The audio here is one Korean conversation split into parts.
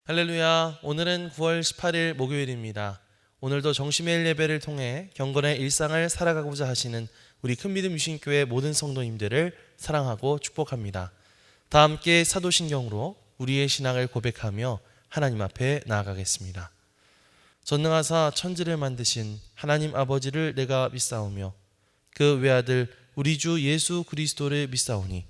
할렐루야. 오늘은 9월 18일 목요일입니다. 오늘도 정시매일 예배를 통해 경건의 일상을 살아가고자 하시는 우리 큰믿음 유신교회 모든 성도님들을 사랑하고 축복합니다. 다 함께 사도신경으로 우리의 신앙을 고백하며 하나님 앞에 나아가겠습니다. 전능하사 천지를 만드신 하나님 아버지를 내가 믿사오며 그 외아들 우리 주 예수 그리스도를 믿사오니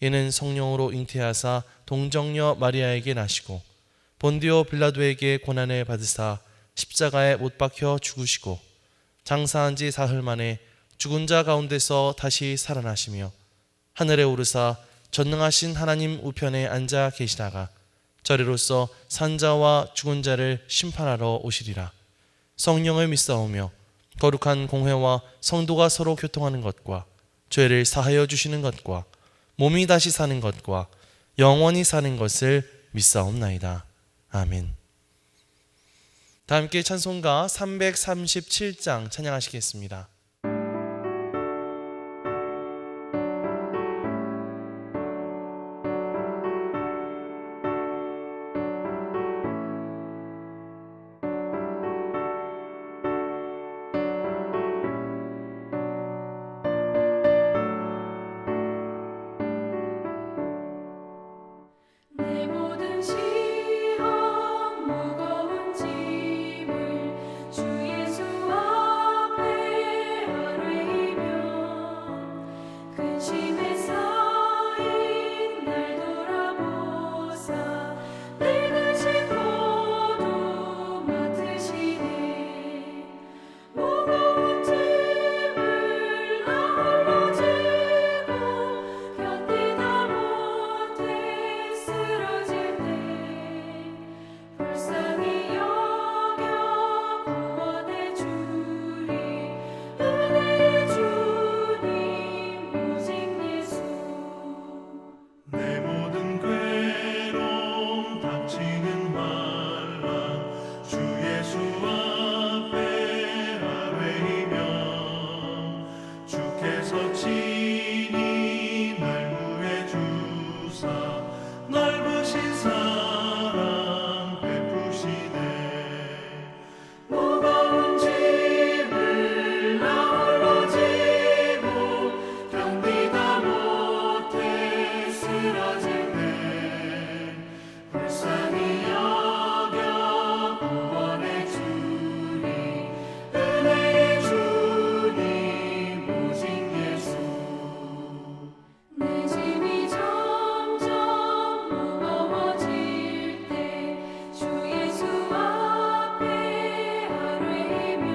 이는 성령으로 잉태하사 동정녀 마리아에게 나시고 본디오 빌라도에게 고난을 받으사 십자가에 못 박혀 죽으시고 장사한 지 사흘 만에 죽은 자 가운데서 다시 살아나시며 하늘에 오르사 전능하신 하나님 우편에 앉아 계시다가 저리로서 산자와 죽은 자를 심판하러 오시리라. 성령을 믿사오며 거룩한 공회와 성도가 서로 교통하는 것과 죄를 사하여 주시는 것과 몸이 다시 사는 것과 영원히 사는 것을 믿사옵나이다. 아멘. 다 함께 찬송가 337장 찬양하시겠습니다. 내 모든 시험 무거운 짐을 주 예수 앞에 아뢰이며 근심에 쌓인 날 돌아보사 내 근심 모두 맡으시네. 무거운 짐을 나 홀로 지고 견디다 못해 쓰러질 때 불쌍히 여겨 구원해 주리. 은혜의 주님 오직 예수. 내 모든 괴로움 닥치는 환란 주 예수 앞에 아뢰이며 주께서 친히 날 구해 주사 넓으신 사랑 베푸시네. 무거운 짐을 나 홀로 지고 견디다 못해 쓰러질 때 불쌍히 여겨 구원해 주리. 은혜의 주님 오직 예수. 내 짐이 점점 무거워질 때 주 예수 앞에 아뢰이며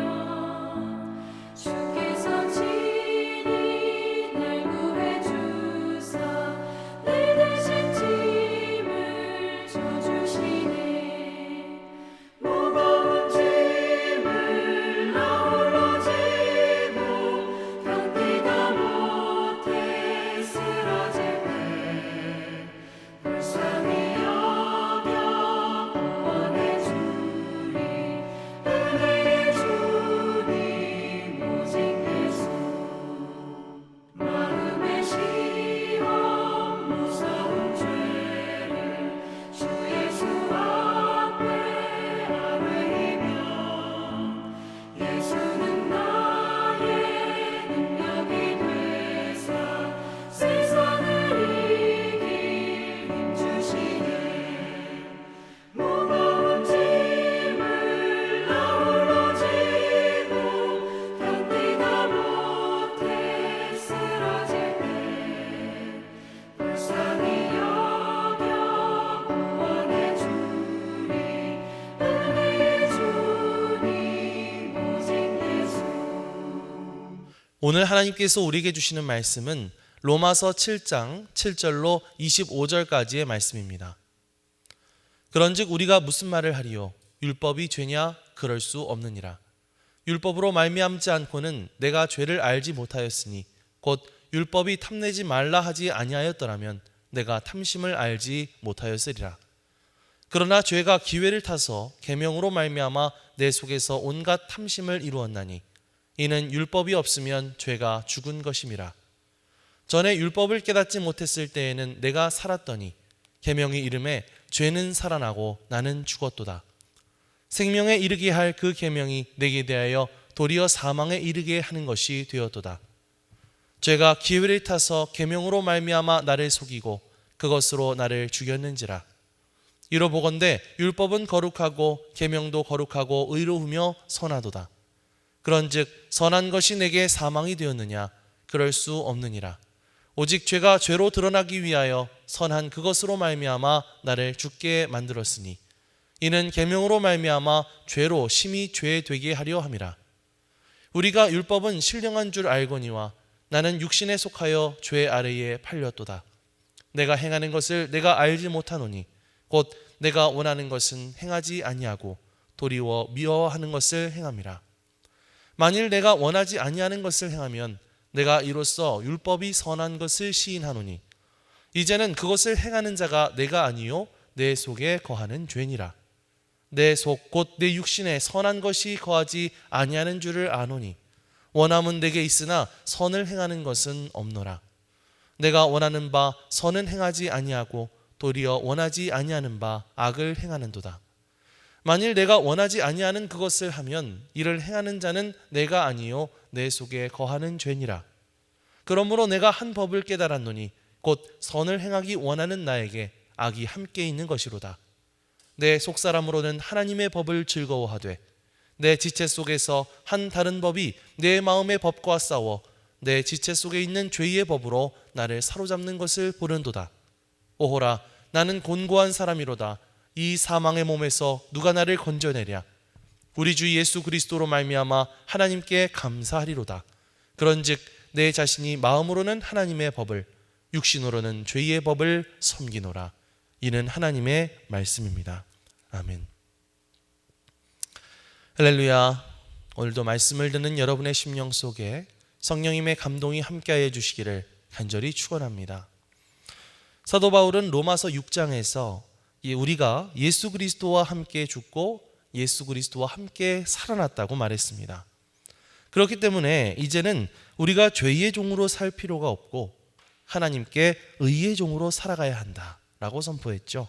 주께서 친히 날 구해 주사 내 대신 짐을 져주시네. 무거운 짐을 나 홀로 지고 견디다 못해 쓰러질 때 불쌍히 여겨 구원해 주리. 은혜의 주님 오직 예수. 마음의 시험 무서운 죄를 주 예수 앞에 아뢰이며 예수는 나의 능력이 되사 세상을 이길 힘 주시네. 무거운 짐을 나 홀로 지고 견디다 못해 쓰러질 때 불쌍히 여겨 구원해 주리. 은혜의 주님 오직 예수. 오늘 하나님께서 우리에게 주시는 말씀은 로마서 7장 7절로 25절까지의 말씀입니다. 그런즉 우리가 무슨 말을 하리요? 율법이 죄냐? 그럴 수 없느니라. 율법으로 말미암지 않고는 내가 죄를 알지 못하였으니 곧 율법이 탐내지 말라 하지 아니하였더라면 내가 탐심을 알지 못하였으리라. 그러나 죄가 기회를 타서 계명으로 말미암아 내 속에서 온갖 탐심을 이루었나니 이는 율법이 없으면 죄가 죽은 것임이라. 전에 율법을 깨닫지 못했을 때에는 내가 살았더니 계명이 이름에 죄는 살아나고 나는 죽었도다. 생명에 이르게 할 그 계명이 내게 대하여 도리어 사망에 이르게 하는 것이 되었도다. 죄가 기회를 타서 계명으로 말미암아 나를 속이고 그것으로 나를 죽였는지라. 이로 보건대 율법은 거룩하고 계명도 거룩하고 의로우며 선하도다. 그런즉 선한 것이 내게 사망이 되었느냐? 그럴 수 없느니라. 오직 죄가 죄로 드러나기 위하여 선한 그것으로 말미암아 나를 죽게 만들었으니 이는 계명으로 말미암아 죄로 심히 죄 되게 하려 함이라. 우리가 율법은 신령한 줄 알거니와 나는 육신에 속하여 죄 아래에 팔렸도다. 내가 행하는 것을 내가 알지 못하노니 곧 내가 원하는 것은 행하지 아니하고 도리어 미워하는 것을 행함이라. 만일 내가 원하지 아니하는 것을 행하면 내가 이로써 율법이 선한 것을 시인하노니 이제는 그것을 행하는 자가 내가 아니요 내 속에 거하는 죄니라. 내 속 곧 내 육신에 선한 것이 거하지 아니하는 줄을 아노니 원함은 내게 있으나 선을 행하는 것은 없노라. 내가 원하는 바 선은 행하지 아니하고 도리어 원하지 아니하는 바 악을 행하는도다. 만일 내가 원하지 아니하는 그것을 하면 이를 행하는 자는 내가 아니요 내 속에 거하는 죄니라. 그러므로 내가 한 법을 깨달았노니 곧 선을 행하기 원하는 나에게 악이 함께 있는 것이로다. 내 속사람으로는 하나님의 법을 즐거워하되 내 지체 속에서 한 다른 법이 내 마음의 법과 싸워 내 지체 속에 있는 죄의 법으로 나를 사로잡는 것을 보는도다. 오호라, 나는 곤고한 사람이로다. 이 사망의 몸에서 누가 나를 건져내랴? 우리 주 예수 그리스도로 말미암아 하나님께 감사하리로다. 그런즉 내 자신이 마음으로는 하나님의 법을, 육신으로는 죄의 법을 섬기노라. 이는 하나님의 말씀입니다. 아멘. 할렐루야. 오늘도 말씀을 듣는 여러분의 심령 속에 성령님의 감동이 함께하여 주시기를 간절히 축원합니다. 사도 바울은 로마서 6장에서 우리가 예수 그리스도와 함께 죽고 예수 그리스도와 함께 살아났다고 말했습니다. 그렇기 때문에 이제는 우리가 죄의 종으로 살 필요가 없고 하나님께 의의 종으로 살아가야 한다라고 선포했죠.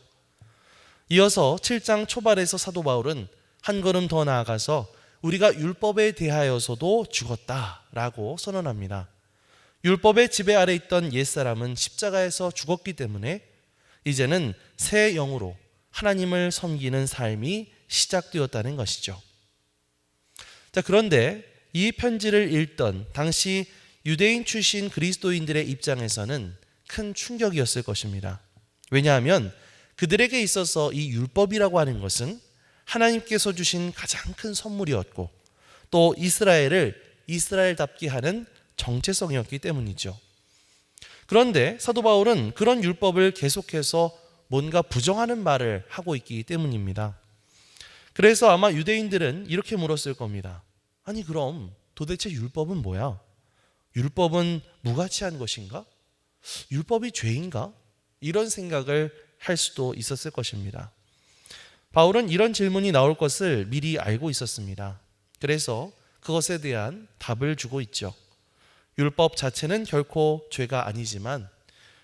이어서 7장 초반에서 사도 바울은 한 걸음 더 나아가서 우리가 율법에 대하여서도 죽었다라고 선언합니다. 율법의 지배 아래 있던 옛사람은 십자가에서 죽었기 때문에 이제는 새 영으로 하나님을 섬기는 삶이 시작되었다는 것이죠. 자, 그런데 이 편지를 읽던 당시 유대인 출신 그리스도인들의 입장에서는 큰 충격이었을 것입니다. 왜냐하면 그들에게 있어서 이 율법이라고 하는 것은 하나님께서 주신 가장 큰 선물이었고 또 이스라엘을 이스라엘답게 하는 정체성이었기 때문이죠. 그런데 사도 바울은 그런 율법을 계속해서 뭔가 부정하는 말을 하고 있기 때문입니다. 그래서 아마 유대인들은 이렇게 물었을 겁니다. 아니 그럼 도대체 율법은 뭐야? 율법은 무가치한 것인가? 율법이 죄인가? 이런 생각을 할 수도 있었을 것입니다. 바울은 이런 질문이 나올 것을 미리 알고 있었습니다. 그래서 그것에 대한 답을 주고 있죠. 율법 자체는 결코 죄가 아니지만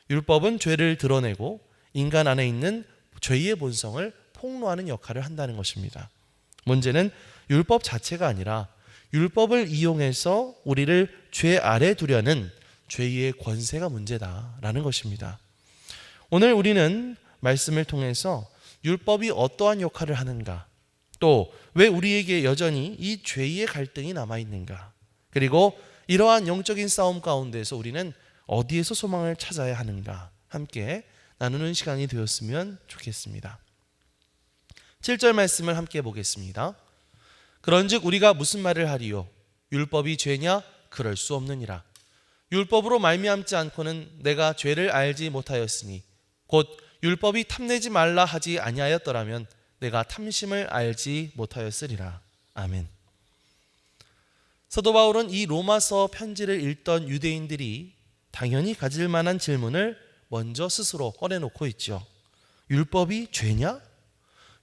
율법은 죄를 드러내고 인간 안에 있는 죄의 본성을 폭로하는 역할을 한다는 것입니다. 문제는 율법 자체가 아니라 율법을 이용해서 우리를 죄 아래 두려는 죄의 권세가 문제다라는 것입니다. 오늘 우리는 말씀을 통해서 율법이 어떠한 역할을 하는가, 또 왜 우리에게 여전히 이 죄의 갈등이 남아있는가, 그리고 이러한 영적인 싸움 가운데서 우리는 어디에서 소망을 찾아야 하는가 함께 나누는 시간이 되었으면 좋겠습니다. 7절 말씀을 함께 보겠습니다. 그런즉 우리가 무슨 말을 하리요? 율법이 죄냐? 그럴 수 없느니라. 율법으로 말미암지 않고는 내가 죄를 알지 못하였으니 곧 율법이 탐내지 말라 하지 아니하였더라면 내가 탐심을 알지 못하였으리라. 아멘. 사도 바울은 이 로마서 편지를 읽던 유대인들이 당연히 가질 만한 질문을 먼저 스스로 꺼내놓고 있죠. 율법이 죄냐?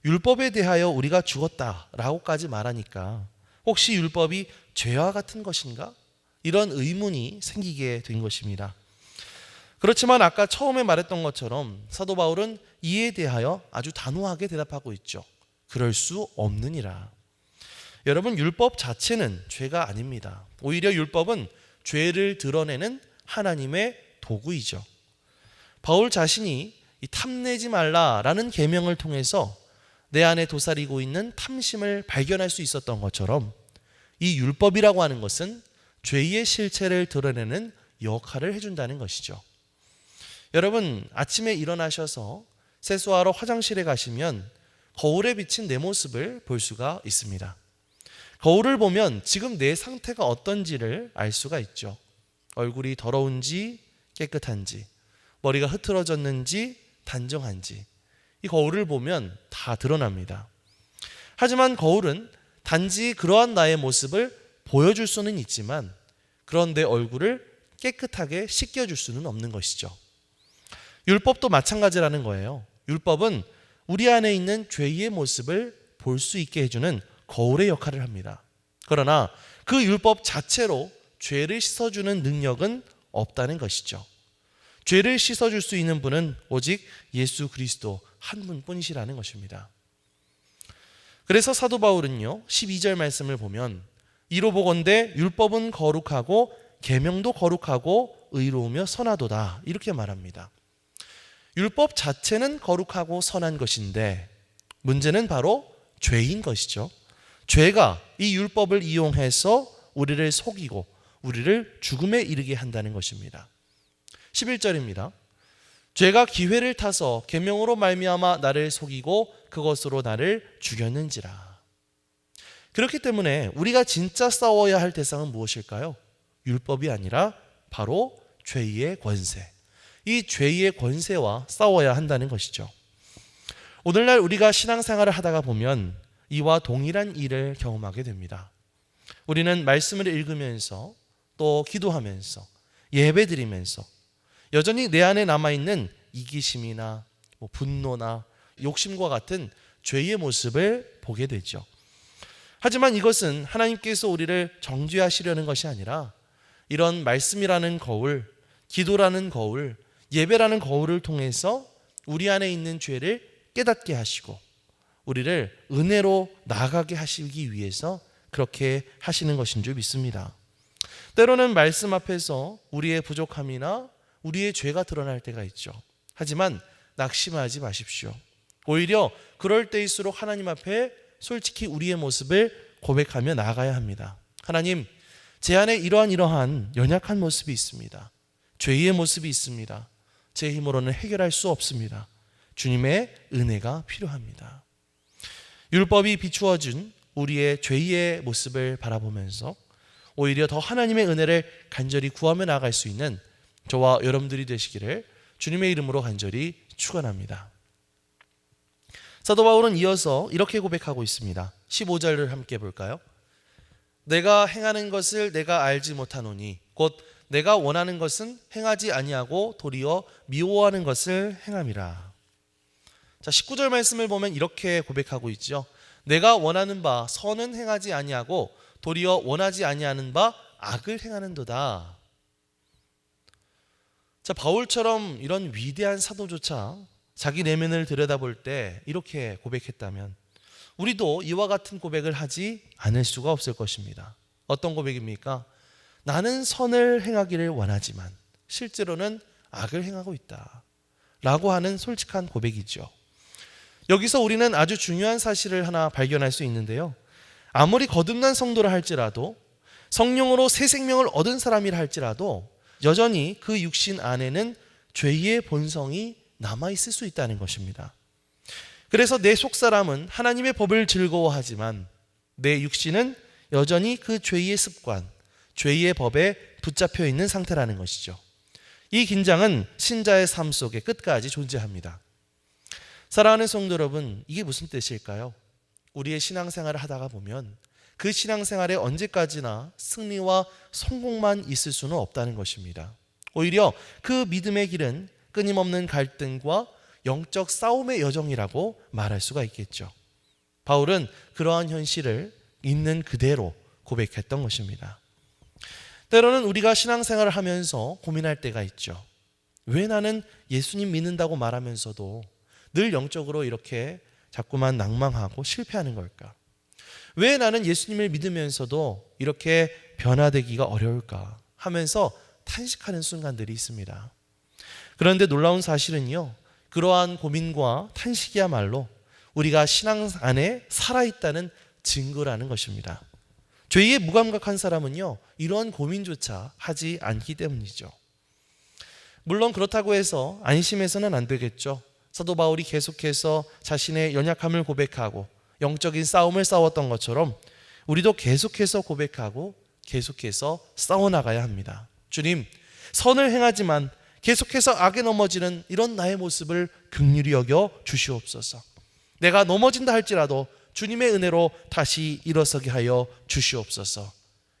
율법에 대하여 우리가 죽었다라고까지 말하니까 혹시 율법이 죄와 같은 것인가? 이런 의문이 생기게 된 것입니다. 그렇지만 아까 처음에 말했던 것처럼 사도 바울은 이에 대하여 아주 단호하게 대답하고 있죠. 그럴 수 없느니라. 여러분, 율법 자체는 죄가 아닙니다. 오히려 율법은 죄를 드러내는 하나님의 도구이죠. 바울 자신이 이 탐내지 말라라는 계명을 통해서 내 안에 도사리고 있는 탐심을 발견할 수 있었던 것처럼 이 율법이라고 하는 것은 죄의 실체를 드러내는 역할을 해준다는 것이죠. 여러분, 아침에 일어나셔서 세수하러 화장실에 가시면 거울에 비친 내 모습을 볼 수가 있습니다. 거울을 보면 지금 내 상태가 어떤지를 알 수가 있죠. 얼굴이 더러운지 깨끗한지, 머리가 흐트러졌는지 단정한지, 이 거울을 보면 다 드러납니다. 하지만 거울은 단지 그러한 나의 모습을 보여줄 수는 있지만 그런 내 얼굴을 깨끗하게 씻겨줄 수는 없는 것이죠. 율법도 마찬가지라는 거예요. 율법은 우리 안에 있는 죄의 모습을 볼 수 있게 해주는 거울의 역할을 합니다. 그러나 그 율법 자체로 죄를 씻어주는 능력은 없다는 것이죠. 죄를 씻어줄 수 있는 분은 오직 예수 그리스도 한 분뿐이시라는 것입니다. 그래서 사도 바울은요, 12절 말씀을 보면 이로 보건대 율법은 거룩하고 계명도 거룩하고 의로우며 선하도다, 이렇게 말합니다. 율법 자체는 거룩하고 선한 것인데 문제는 바로 죄인 것이죠. 죄가 이 율법을 이용해서 우리를 속이고 우리를 죽음에 이르게 한다는 것입니다. 11절입니다. 죄가 기회를 타서 계명으로 말미암아 나를 속이고 그것으로 나를 죽였는지라. 그렇기 때문에 우리가 진짜 싸워야 할 대상은 무엇일까요? 율법이 아니라 바로 죄의 권세. 이 죄의 권세와 싸워야 한다는 것이죠. 오늘날 우리가 신앙생활을 하다가 보면 이와 동일한 일을 경험하게 됩니다. 우리는 말씀을 읽으면서 또 기도하면서 예배드리면서 여전히 내 안에 남아있는 이기심이나 분노나 욕심과 같은 죄의 모습을 보게 되죠. 하지만 이것은 하나님께서 우리를 정죄하시려는 것이 아니라 이런 말씀이라는 거울, 기도라는 거울, 예배라는 거울을 통해서 우리 안에 있는 죄를 깨닫게 하시고 우리를 은혜로 나아가게 하시기 위해서 그렇게 하시는 것인 줄 믿습니다. 때로는 말씀 앞에서 우리의 부족함이나 우리의 죄가 드러날 때가 있죠. 하지만 낙심하지 마십시오. 오히려 그럴 때일수록 하나님 앞에 솔직히 우리의 모습을 고백하며 나아가야 합니다. 하나님, 제 안에 이러한 연약한 모습이 있습니다. 죄의 모습이 있습니다. 제 힘으로는 해결할 수 없습니다. 주님의 은혜가 필요합니다. 율법이 비추어준 우리의 죄의 모습을 바라보면서 오히려 더 하나님의 은혜를 간절히 구하며 나아갈 수 있는 저와 여러분들이 되시기를 주님의 이름으로 간절히 축원합니다. 사도 바울은 이어서 이렇게 고백하고 있습니다. 15절을 함께 볼까요? 내가 행하는 것을 내가 알지 못하노니 곧 내가 원하는 것은 행하지 아니하고 도리어 미워하는 것을 행함이라. 자, 19절 말씀을 보면 이렇게 고백하고 있죠. 내가 원하는 바 선은 행하지 아니하고 도리어 원하지 아니하는 바 악을 행하는도다. 자, 바울처럼 이런 위대한 사도조차 자기 내면을 들여다볼 때 이렇게 고백했다면 우리도 이와 같은 고백을 하지 않을 수가 없을 것입니다. 어떤 고백입니까? 나는 선을 행하기를 원하지만 실제로는 악을 행하고 있다 라고 하는 솔직한 고백이죠. 여기서 우리는 아주 중요한 사실을 하나 발견할 수 있는데요. 아무리 거듭난 성도라 할지라도 성령으로 새 생명을 얻은 사람이라 할지라도 여전히 그 육신 안에는 죄의 본성이 남아있을 수 있다는 것입니다. 그래서 내 속사람은 하나님의 법을 즐거워하지만 내 육신은 여전히 그 죄의 습관, 죄의 법에 붙잡혀 있는 상태라는 것이죠. 이 긴장은 신자의 삶 속에 끝까지 존재합니다. 사랑하는 성도 여러분, 이게 무슨 뜻일까요? 우리의 신앙생활을 하다가 보면 그 신앙생활에 언제까지나 승리와 성공만 있을 수는 없다는 것입니다. 오히려 그 믿음의 길은 끊임없는 갈등과 영적 싸움의 여정이라고 말할 수가 있겠죠. 바울은 그러한 현실을 있는 그대로 고백했던 것입니다. 때로는 우리가 신앙생활을 하면서 고민할 때가 있죠. 왜 나는 예수님 믿는다고 말하면서도 늘 영적으로 이렇게 자꾸만 낭망하고 실패하는 걸까? 왜 나는 예수님을 믿으면서도 이렇게 변화되기가 어려울까? 하면서 탄식하는 순간들이 있습니다. 그런데 놀라운 사실은요, 그러한 고민과 탄식이야말로 우리가 신앙 안에 살아있다는 증거라는 것입니다. 죄에 무감각한 사람은요, 이러한 고민조차 하지 않기 때문이죠. 물론 그렇다고 해서 안심해서는 안 되겠죠. 사도 바울이 계속해서 자신의 연약함을 고백하고 영적인 싸움을 싸웠던 것처럼 우리도 계속해서 고백하고 계속해서 싸워나가야 합니다. 주님, 선을 행하지만 계속해서 악에 넘어지는 이런 나의 모습을 긍휼히 여겨 주시옵소서. 내가 넘어진다 할지라도 주님의 은혜로 다시 일어서게 하여 주시옵소서.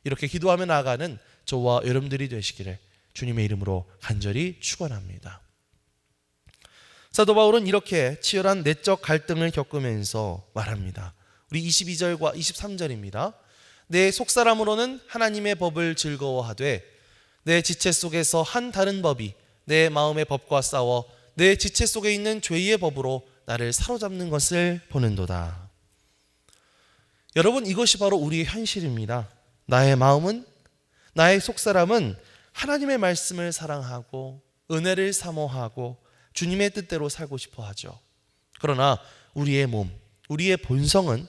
이렇게 기도하며 나아가는 저와 여러분들이 되시기를 주님의 이름으로 간절히 축원합니다. 사도 바울은 이렇게 치열한 내적 갈등을 겪으면서 말합니다. 우리 22절과 23절입니다. 내 속사람으로는 하나님의 법을 즐거워하되 내 지체 속에서 한 다른 법이 내 마음의 법과 싸워 내 지체 속에 있는 죄의 법으로 나를 사로잡는 것을 보는도다. 여러분, 이것이 바로 우리의 현실입니다. 나의 마음은, 나의 속사람은 하나님의 말씀을 사랑하고 은혜를 사모하고 주님의 뜻대로 살고 싶어 하죠. 그러나 우리의 몸, 우리의 본성은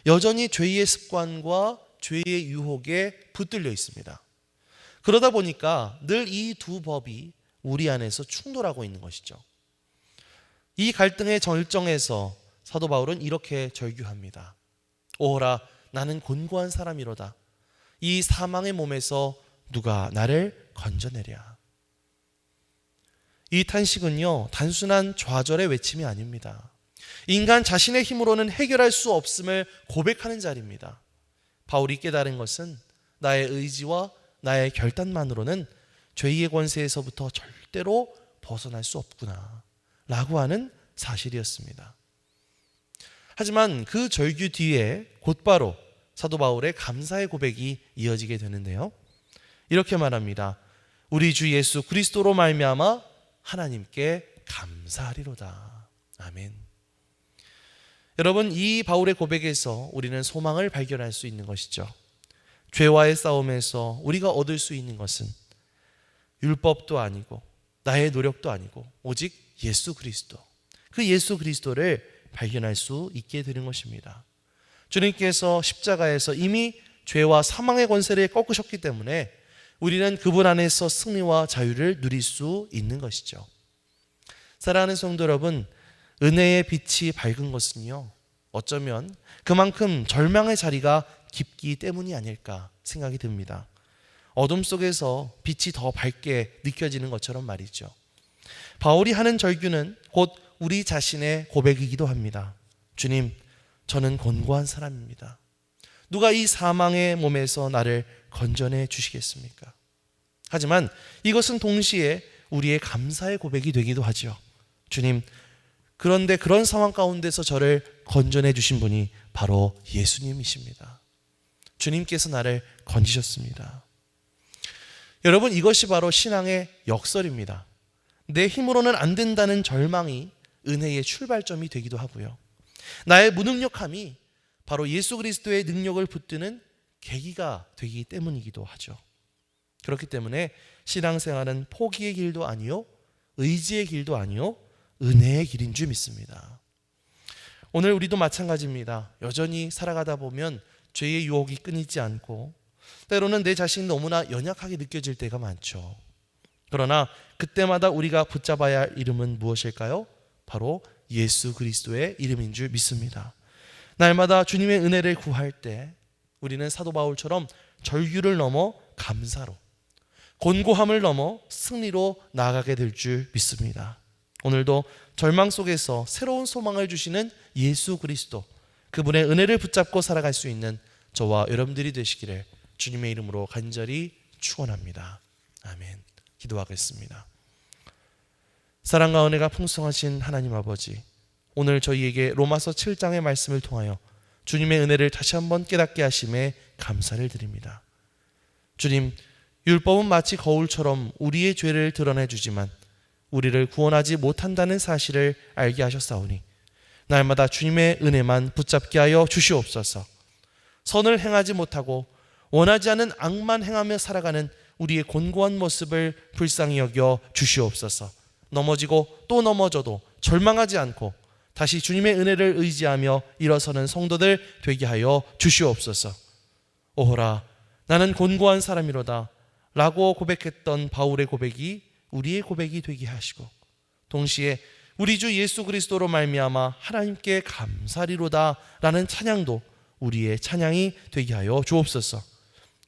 여전히 죄의 습관과 죄의 유혹에 붙들려 있습니다. 그러다 보니까 늘 이 두 법이 우리 안에서 충돌하고 있는 것이죠. 이 갈등의 절정에서 사도 바울은 이렇게 절규합니다. 오호라, 나는 곤고한 사람이로다. 이 사망의 몸에서 누가 나를 건져내랴. 이 탄식은요, 단순한 좌절의 외침이 아닙니다. 인간 자신의 힘으로는 해결할 수 없음을 고백하는 자리입니다. 바울이 깨달은 것은 나의 의지와 나의 결단만으로는 죄의 권세에서부터 절대로 벗어날 수 없구나 라고 하는 사실이었습니다. 하지만 그 절규 뒤에 곧바로 사도 바울의 감사의 고백이 이어지게 되는데요. 이렇게 말합니다. 우리 주 예수 그리스도로 말미암아 하나님께 감사하리로다. 아멘. 여러분, 이 바울의 고백에서 우리는 소망을 발견할 수 있는 것이죠. 죄와의 싸움에서 우리가 얻을 수 있는 것은 율법도 아니고 나의 노력도 아니고 오직 예수 그리스도, 그 예수 그리스도를 발견할 수 있게 되는 것입니다. 주님께서 십자가에서 이미 죄와 사망의 권세를 꺾으셨기 때문에 우리는 그분 안에서 승리와 자유를 누릴 수 있는 것이죠. 사랑하는 성도 여러분, 은혜의 빛이 밝은 것은요, 어쩌면 그만큼 절망의 자리가 깊기 때문이 아닐까 생각이 듭니다. 어둠 속에서 빛이 더 밝게 느껴지는 것처럼 말이죠. 바울이 하는 절규는 곧 우리 자신의 고백이기도 합니다. 주님, 저는 곤고한 사람입니다. 누가 이 사망의 몸에서 나를 건져내 주시겠습니까? 하지만 이것은 동시에 우리의 감사의 고백이 되기도 하죠. 주님, 그런데 그런 상황 가운데서 저를 건져내 주신 분이 바로 예수님이십니다. 주님께서 나를 건지셨습니다. 여러분, 이것이 바로 신앙의 역설입니다. 내 힘으로는 안 된다는 절망이 은혜의 출발점이 되기도 하고요. 나의 무능력함이 바로 예수 그리스도의 능력을 붙드는 계기가 되기 때문이기도 하죠. 그렇기 때문에 신앙생활은 포기의 길도 아니요, 의지의 길도 아니요, 은혜의 길인 줄 믿습니다. 오늘 우리도 마찬가지입니다. 여전히 살아가다 보면 죄의 유혹이 끊이지 않고 때로는 내 자신이 너무나 연약하게 느껴질 때가 많죠. 그러나 그때마다 우리가 붙잡아야 할 이름은 무엇일까요? 바로 예수 그리스도의 이름인 줄 믿습니다. 날마다 주님의 은혜를 구할 때 우리는 사도 바울처럼 절규를 넘어 감사로, 곤고함을 넘어 승리로 나아가게 될 줄 믿습니다. 오늘도 절망 속에서 새로운 소망을 주시는 예수 그리스도, 그분의 은혜를 붙잡고 살아갈 수 있는 저와 여러분들이 되시기를 주님의 이름으로 간절히 축원합니다. 아멘. 기도하겠습니다. 사랑과 은혜가 풍성하신 하나님 아버지, 오늘 저희에게 로마서 7장의 말씀을 통하여 주님의 은혜를 다시 한번 깨닫게 하심에 감사를 드립니다. 주님, 율법은 마치 거울처럼 우리의 죄를 드러내 주지만 우리를 구원하지 못한다는 사실을 알게 하셨사오니 날마다 주님의 은혜만 붙잡게 하여 주시옵소서. 선을 행하지 못하고 원하지 않은 악만 행하며 살아가는 우리의 곤고한 모습을 불쌍히 여겨 주시옵소서. 넘어지고 또 넘어져도 절망하지 않고 다시 주님의 은혜를 의지하며 일어서는 성도들 되게 하여 주시옵소서. 오호라 나는 곤고한 사람이로다 라고 고백했던 바울의 고백이 우리의 고백이 되게 하시고, 동시에 우리 주 예수 그리스도로 말미암아 하나님께 감사리로다 라는 찬양도 우리의 찬양이 되게 하여 주옵소서.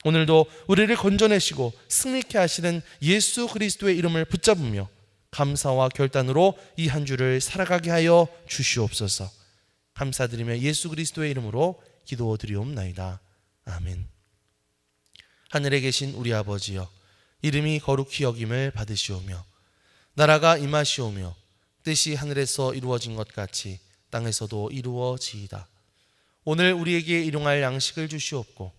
오늘도 우리를 건져내시고 승리케 하시는 예수 그리스도의 이름을 붙잡으며 감사와 결단으로 이 한 주를 살아가게 하여 주시옵소서. 감사드리며 예수 그리스도의 이름으로 기도드리옵나이다. 아멘. 하늘에 계신 우리 아버지여, 이름이 거룩히 여김을 받으시오며 나라가 임하시오며 뜻이 하늘에서 이루어진 것 같이 땅에서도 이루어지이다. 오늘 우리에게 일용할 양식을 주시옵고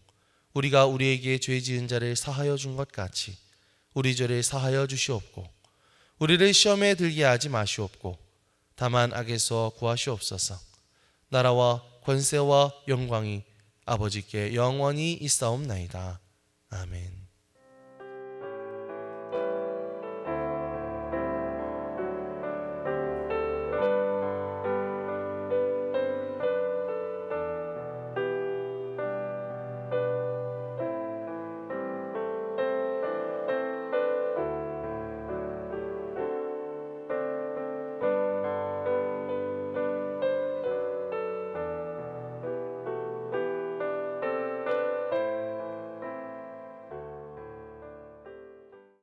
우리가 우리에게 죄 지은 자를 사하여 준 것 같이 우리 죄를 사하여 주시옵고 우리를 시험에 들게 하지 마시옵고 다만 악에서 구하시옵소서. 나라와 권세와 영광이 아버지께 영원히 있사옵나이다. 아멘.